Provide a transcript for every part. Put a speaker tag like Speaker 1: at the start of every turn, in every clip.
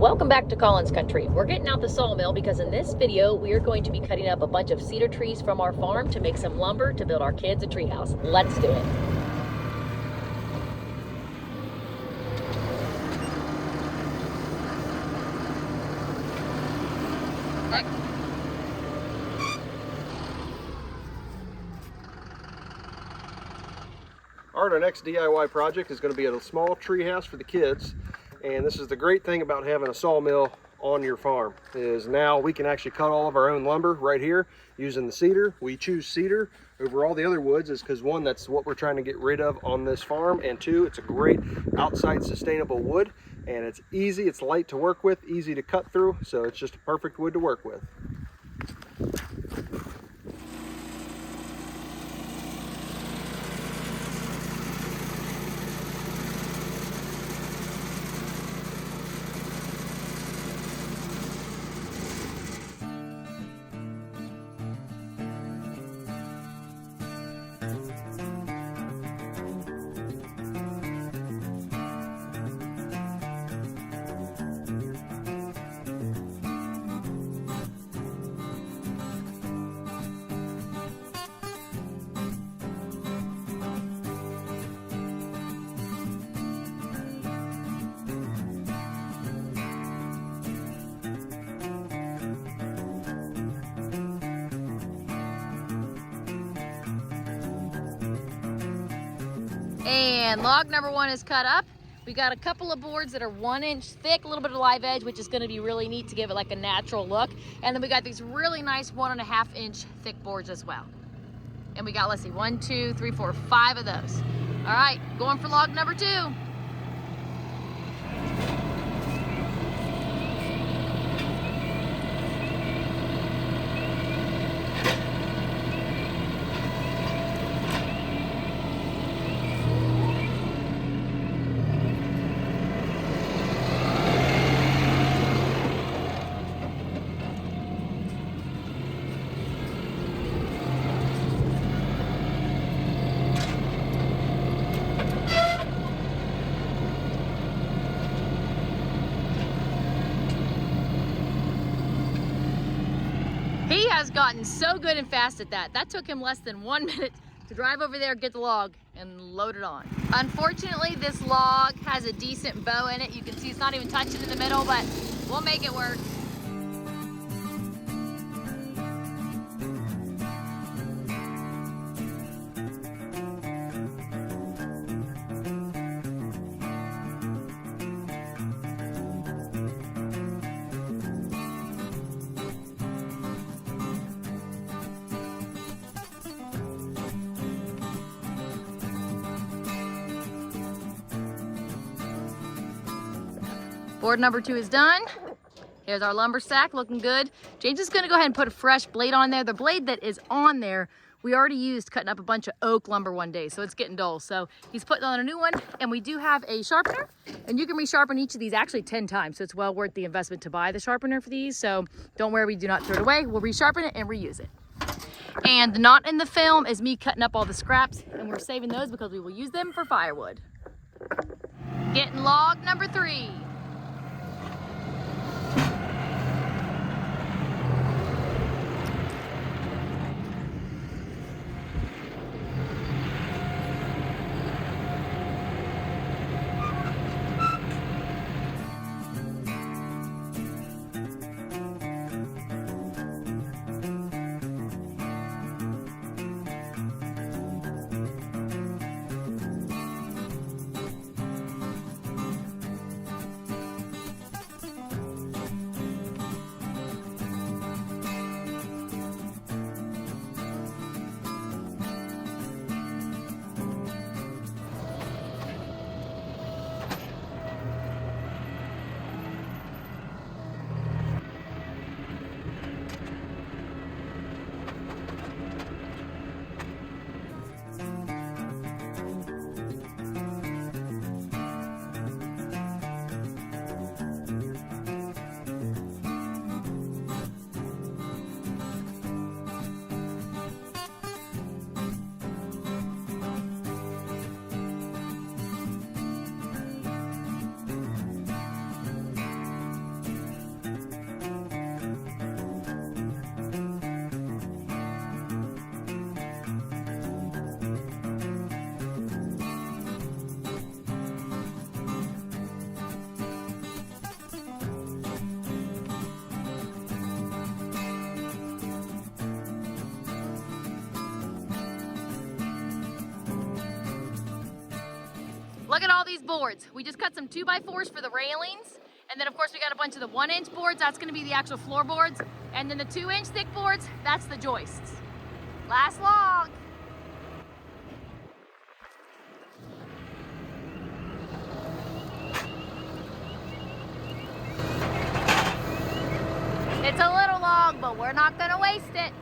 Speaker 1: Welcome back to Collins Country. We're getting out the sawmill because in this video we are going to be cutting up a bunch of cedar trees from our farm to make some lumber to build our kids a treehouse. Let's do it.
Speaker 2: Our next DIY project is going to be a small tree house for the kids, and this is the great thing about having a sawmill on your farm is now we can actually cut all of our own lumber right here using the cedar. We choose cedar over all the other woods is because one, that's what we're trying to get rid of on this farm, and two, it's a great outside sustainable wood, and it's easy, it's light to work with, easy to cut through, so it's just a perfect wood to work with.
Speaker 1: And log number one is cut up. We got a couple of boards that are 1 inch thick, a little bit of live edge, which is going to be really neat to give it like a natural look. And then we got these really nice 1.5 inch thick boards as well. And we got, let's see, 1, 2, 3, 4, 5 of those. All right, going for log number 2. He has gotten so good and fast at that. That took him less than 1 minute to drive over there, get the log, and load it on. Unfortunately, this log has a decent bow in it. You can see it's not even touching in the middle, but we'll make it work. Board number 2 is done. Here's our lumber stack, looking good. James is gonna go ahead and put a fresh blade on there. The blade that is on there, we already used cutting up a bunch of oak lumber one day, so it's getting dull. So he's putting on a new one, and we do have a sharpener, and you can resharpen each of these actually 10 times, so it's well worth the investment to buy the sharpener for these. So don't worry, we do not throw it away. We'll resharpen it and reuse it. And the knot in the film is me cutting up all the scraps, and we're saving those because we will use them for firewood. Getting log number 3. Look at all these boards. We just cut some 2x4s for the railings. And then of course we got a bunch of the 1-inch boards. That's gonna be the actual floorboards. And then the 2-inch thick boards, that's the joists. Last log. It's a little log, but we're not gonna waste it.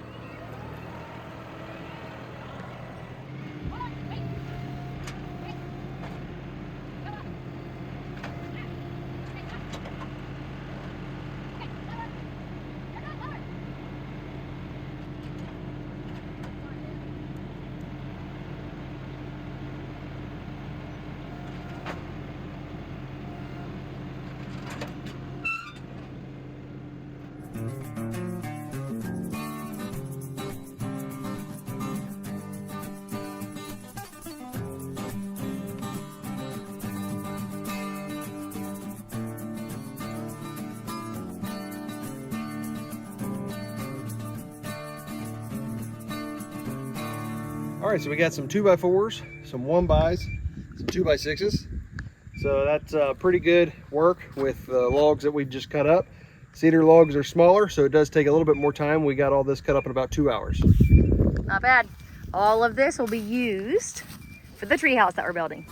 Speaker 2: All right, so we got some 2x4s, some 1x, some 2x6s. So that's pretty good work with the logs that we've just cut up. Cedar logs are smaller, so it does take a little bit more time. We got all this cut up in about 2 hours.
Speaker 1: Not bad. All of this will be used for the treehouse that we're building.